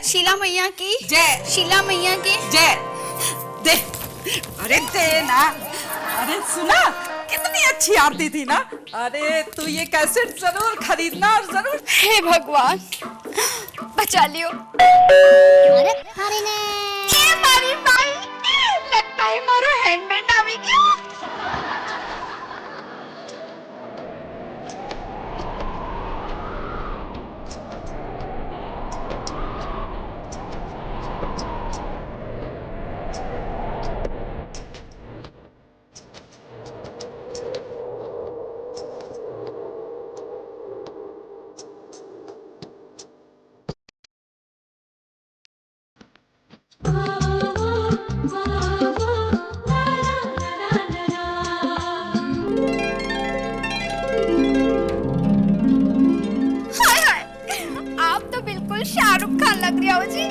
शीला मैया की जय। शीला मैया की जय। दे, अरे दे ना। अरे सुना, कितनी अच्छी आरती थी ना। अरे तू ये कैसेट जरूर खरीदना और जरूर। हे भगवान, बचा लियो। अरे हरी ने ये मारी भाई, लगता है मारो हैंडमेड आ गया। आप तो बिल्कुल शाहरुख खान लग रहे हो जी।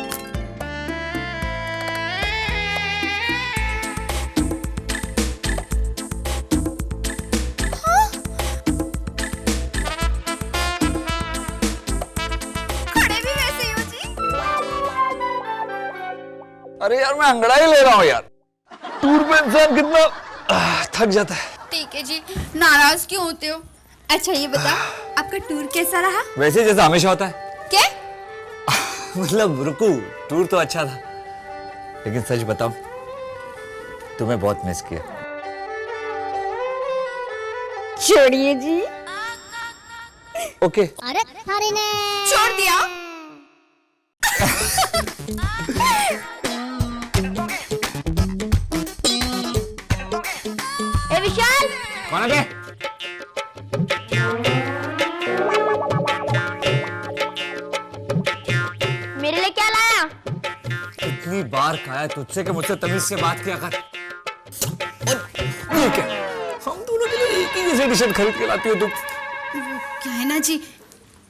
हाँ? खड़े भी वैसे ही हो जी। अरे यार मैं अंगड़ाई ले रहा हूँ यार। टूर पे इंसान कितना थक जाता है। ठीक है जी, नाराज क्यों होते हो? अच्छा ये बता, आपका टूर कैसा रहा? वैसे जैसा हमेशा होता है। क्या? मतलब रुकू, टूर तो अच्छा था, लेकिन सच बताऊं, तुम्हें बहुत मिस किया। छोड़िए जी। ओके। अरे हरी ने छोड़ दिया। ए विशाल, कौन है? मेरे लिए क्या लाया? इतनी बार कहा है तुझसे कि मुझसे तमीज से बात किया कर। और ये क्या? हम दोनों के लिए एक ही जैसे टी शर्ट खरीद के लाती हो तुम। क्या है ना जी,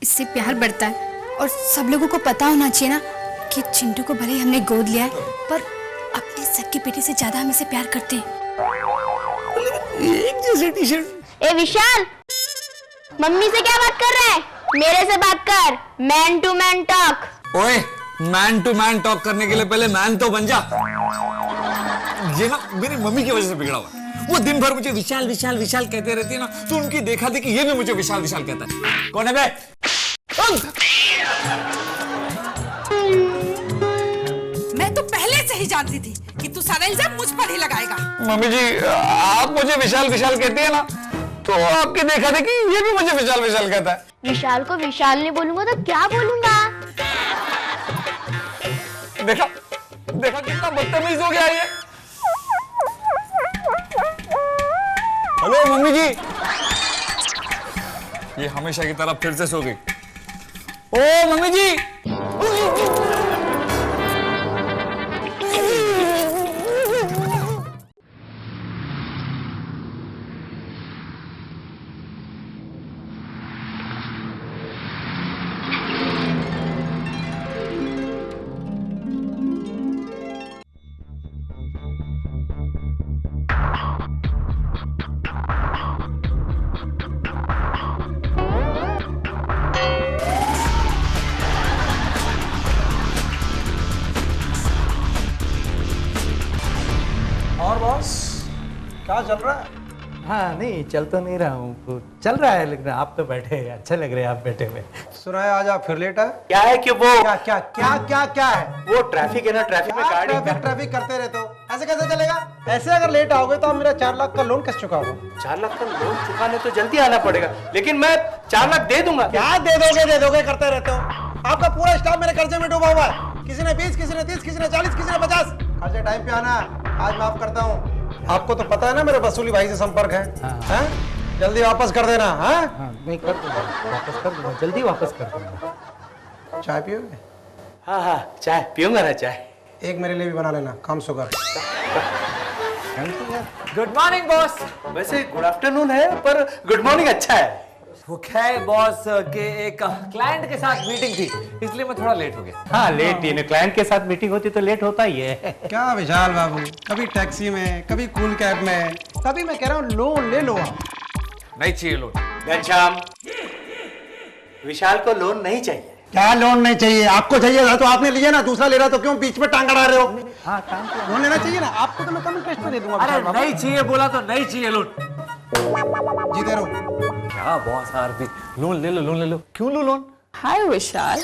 इससे प्यार बढ़ता है और सब लोगों को पता होना चाहिए ना कि चिंटू को भले ही हमने गोद लिया है, पर अपने सगे बेटे से ज्यादा हम इसे प्यार करते हैं। एक जैसे टी शर्ट। ए विशाल, मम्मी से क्या बात कर रहा है? मेरे से बात कर, मैन टू मैन टॉक। ओए, मैन टू मैन टॉक करने के लिए पहले मैन तो बन जा। ये ना मेरी मम्मी की वजह से बिगड़ा हुआ है। वो दिन भर मुझे विशाल विशाल विशाल कहते रहती है ना, तो उनकी देखा देखी ये भी मुझे विशाल विशाल कहता है। कौन है बे? मैं तो पहले से ही जानती थी कि तू सारा इल्जाम मुझ पर ही लगाएगा। मम्मी जी, आप मुझे विशाल विशाल कहती है ना, तो आपकी देखा देखी ये भी मुझे विशाल विशाल कहता है। विशाल को विशाल नहीं बोलूंगा तो क्या बोलूंगा? देखा देखा कितना बदतमीज हो गया ये। हेलो मम्मी जी। ये हमेशा की तरह फिर से सो गई। ओ मम्मी जी। और बॉस क्या चल रहा है? हाँ नहीं, चल तो नहीं रहा हूँ, चल रहा है, लेकिन आप तो बैठे हैं, अच्छे लग रहे हैं आप बैठे हुए। सुना है आज आप फिर लेट आए? क्या है कि वो क्या क्या क्या क्या क्या है? वो ट्रैफिक है ना, ट्रैफिक में गाड़ी ट्रैफिक करते रहते हो, ऐसे कैसे चलेगा? ऐसे अगर लेट आओगे तो आप मेरा 4 लाख का लोन कैसे चुकाओगे? 4 लाख का लोन चुकाने तो जल्दी आना पड़ेगा, लेकिन मैं 4 लाख दे दूंगा। क्या दे दोगे करते रहते हो। आपका पूरा स्टाफ मेरे कर्जे में डूबा हुआ है। किसी ने 20, किसी ने 30, किसी ने 40, किसी ने 50। कर्जे टाइम पे आना, आज माफ करता हूँ। आपको तो पता है ना मेरे वसूली भाई से संपर्क है। हैं? जल्दी वापस कर देना। हाँ नहीं, कर दूंगा, वापस कर दूंगा, जल्दी वापस कर दूंगा। चाय पियोगे? हाँ हाँ, चाय पीऊंगा ना चाय। एक मेरे लिए भी बना लेना, कम शुगर। Good morning boss. वैसे गुड आफ्टरनून है, पर गुड मॉर्निंग अच्छा है। वो क्या है बॉस के एक क्लाइंट के साथ मीटिंग थी, इसलिए मैं थोड़ा लेट हो गया। हाँ लेट ही, क्लाइंट के साथ मीटिंग होती तो लेट होता ही है। क्या विशाल बाबू, कभी टैक्सी में, कभी कूल कैब में, तभी मैं कह रहा हूँ लोन ले लो आप। नहीं चाहिए लोन। घनश्याम, विशाल को लोन नहीं चाहिए। क्या लोन नहीं चाहिए? आपको चाहिए था तो आपने लिया ना, दूसरा ले रहा तो क्यों बीच में टांग अड़ा रहे हो? हाँ काम किया। लोन लेना चाहिए ना आपको, तो मैं कम इंटरेस्ट पे दे दूंगा। अरे नहीं चाहिए बोला तो नहीं चाहिए लोन। जी दे रहा हूं। क्या बॉस आरती, लोन ले लो, लोन ले लो। क्यों लो loan? Hi Vishal.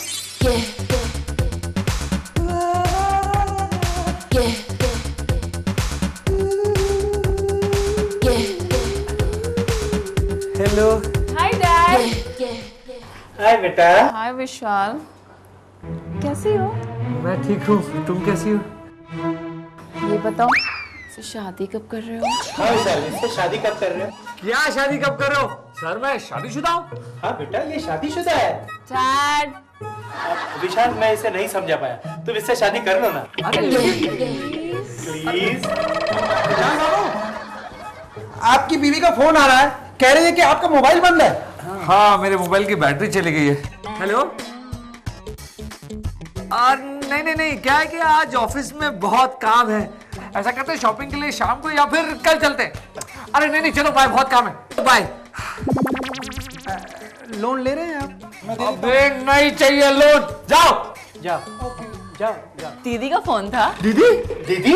Hello. Hi dad. Hi बेटा। हाय विशाल, कैसी हो? मैं ठीक हूँ, तुम कैसी हो? ये बताओ, तो शादी कब कर रहे हो? हाँ विशाल, इससे शादी कब कर रहे हो? क्या शादी कब कर रहे हो सर? मैं शादीशुदा हूँ। हाँ बेटा, ये शादीशुदा है। डैड, विशाल मैं इसे नहीं समझा पाया, तुम इससे शादी कर लो ना। अरे प्लीज। आपकी बीवी का फोन आ रहा है, कह रही है कि आपका मोबाइल बंद है। हाँ, मेरे मोबाइल की बैटरी चली गई है। हेलो। नहीं, क्या है कि आज ऑफिस में बहुत काम है। ऐसा करते हैं शॉपिंग के लिए शाम को या फिर कल चलते हैं। अरे नहीं, चलो बाय, बहुत काम है, बाय। लोन ले रहे हैं आप? अबे नहीं चाहिए लोन, जाओ। जाओ जाओ जाओ। दीदी का फोन था। दीदी? दीदी?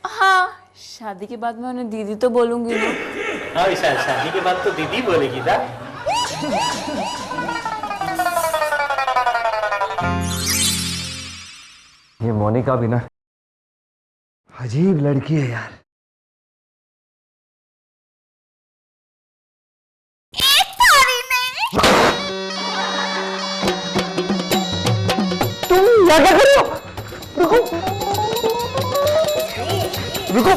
हाँ, शादी के बाद मैं उन्हें दीदी तो बोलूंगी ना। हाँ विशाल, शादी के बाद तो दीदी बोलेगी ना। ये मोनिका भी ना अजीब लड़की है यार। तुम क्या कर रहे हो? रुको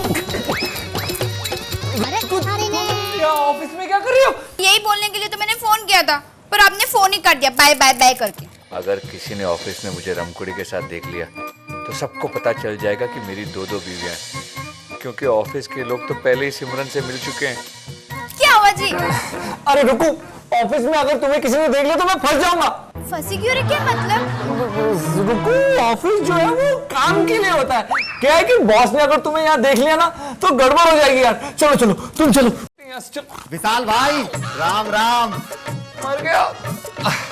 क्या ऑफिस में क्या कर रही हो? यही बोलने के लिए तो मैंने फोन किया था, पर आपने फोन ही कर दिया बाय बाय बाय करके। अगर किसी ने ऑफिस में मुझे रमकुड़ी के साथ देख लिया तो सबको पता चल जाएगा कि मेरी दो बीवियां हैं, क्योंकि ऑफिस के लोग तो पहले ही सिमरन से मिल चुके हैं। क्या हुआ जी? अरे रुको, ऑफिस में अगर तुम्हें किसी ने देख लिया तो मैं फंस जाऊंगा। फंसी क्यों रे? क्या मतलब? रुको, ऑफिस जो है वो काम के लिए होता है। क्या है कि बॉस ने अगर तुम्हें यहाँ देख लिया ना तो गड़बड़ हो जाएगी यार। चलो चलो, तुम चलो। विशाल भाई, राम राम। मर गया।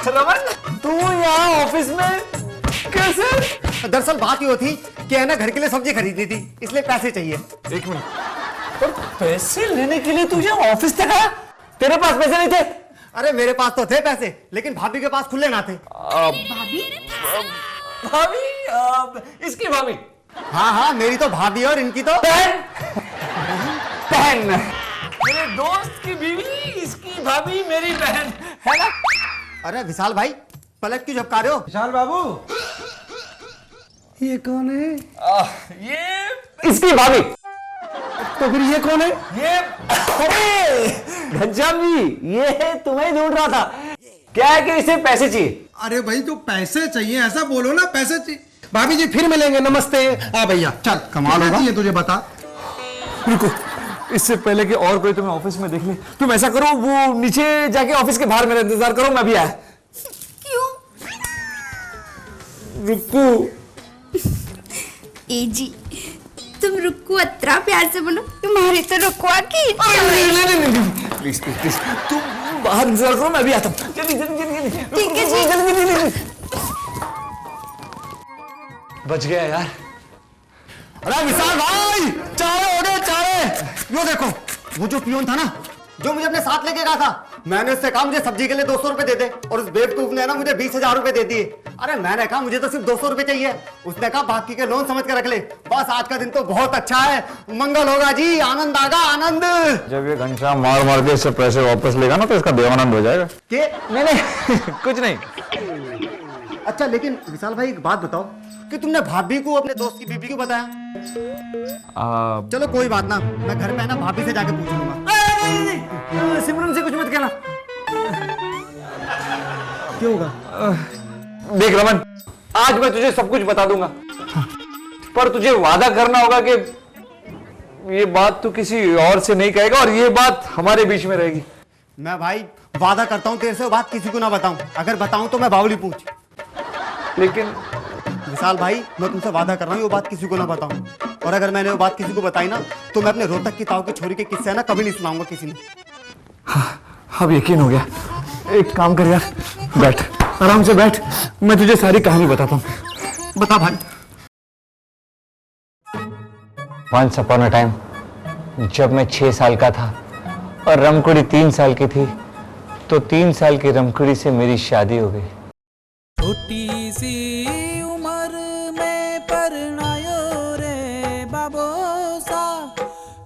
रमन, तू यहाँ ऑफिस में कैसे? दरअसल बात ये थी कि है ना, घर के लिए सब्जी खरीदनी थी, इसलिए पैसे चाहिए। एक मिनट, और पैसे लेने के लिए तुझे ऑफिस तक आया? तेरे पास पैसे नहीं थे? अरे मेरे पास तो थे पैसे, लेकिन भाभी के पास खुले ना थे। भाभी? भाभी? इसकी भाभी? हाँ, मेरी तो भाभी और इनकी तो बहन। बहन, मेरे दोस्त की बीवी, इसकी भाभी मेरी बहन, है ना? अरे विशाल भाई, पलट क्यों झपका रहे हो? विशाल बाबू, ये कौन है? ये इसकी भाभी। तो फिर ये कौन है? ये घनश्याम जी, ये तुम्हें ढूंढ रहा था। क्या है कि इसे पैसे चाहिए। अरे भाई, तो पैसे चाहिए ऐसा बोलो ना, पैसे चाहिए। भाभी जी फिर मिलेंगे, नमस्ते। आ भैया चल, कमाल होगा। ये तुझे बता। रुको, इससे पहले कि और कोई तुम्हें ऑफिस में देख ले, तुम ऐसा करो, वो नीचे जाके ऑफिस के बाहर मेरा इंतजार करो, मैं भी आया। क्यों? रुको। ए जी, तुम रुको, अतरा प्यार से बोलो, तुम्हारे तो रुकवा की। नहीं, प्लीज प्लीज प्लीज, तुम बाहर इंतजार करो, मैं भी आता हूँ। जल्दी जल्दी जल्दी। ठीक है जी। जल्दी। बच गया यार। अरे विशाल भाई, चाय हो गए, चाय। यो देखो, वो जो पियोन था ना, जो मुझे अपने साथ लेके गया था, मैंने उससे कहा मुझे सब्जी के लिए 200 रुपए दे दे, और उस बेवकूफ ने ना मुझे 20,000 रुपए दे दिए। अरे मैंने कहा मुझे तो सिर्फ 200 रुपए चाहिए, उसने कहा बाकी के लोन समझ के रख ले। बस आज का दिन तो बहुत अच्छा है, मंगल होगा जी, आनंद आगा, आनंद। जब ये घनश्याम मार मार के इससे पैसे वापस लेगा ना तो इसका देवानंद हो जाएगा। के? नहीं कुछ नहीं। अच्छा, लेकिन विशाल भाई एक बात बताओ कि तुमने भाभी को अपने दोस्त की बीबी को बताया? चलो कोई बात ना, मैं घर पे ना भाभी से जाके पूछ लूंगा। सिमरन से कुछ मत कहना। क्यों होगा? देख रमन, आज मैं तुझे सब कुछ बता दूंगा, पर तुझे वादा करना होगा कि ये बात तू किसी और से नहीं कहेगा और ये बात हमारे बीच में रहेगी। मैं भाई वादा करता हूँ तेरे से वो बात किसी को ना बताऊं, अगर बताऊं तो मैं बावली पूछ। लेकिन विशाल भाई, मैं तुमसे वादा कर रहा हूँ वो बात किसी को ना बताऊं, और अगर मैंने वो बात किसी को बताई ना तो मैं अपने रोहतक की ताऊ की छोरी के किस्से ना कभी नहीं सुनाऊंगा किसी ने। हाँ, अब यकीन हो गया। एक काम कर यार, बैठ। आराम से बैठ, मैं तुझे सारी कहानी बताता हूँ। बता भाई। Once upon a time, जब मैं 6 साल का था और रमकुड़ी 3 साल की थी, तो 3 साल की रमकुड़ी से मेरी शादी हो गई। छोटी सी उम्र में परनायो रे बाबोसा,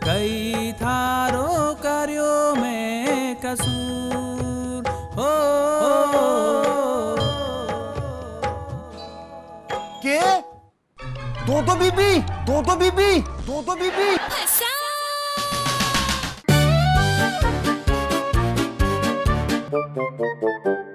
कई थारो कर्यो में कसूर हो। के दो बीबी, दो बीबी। Thank you.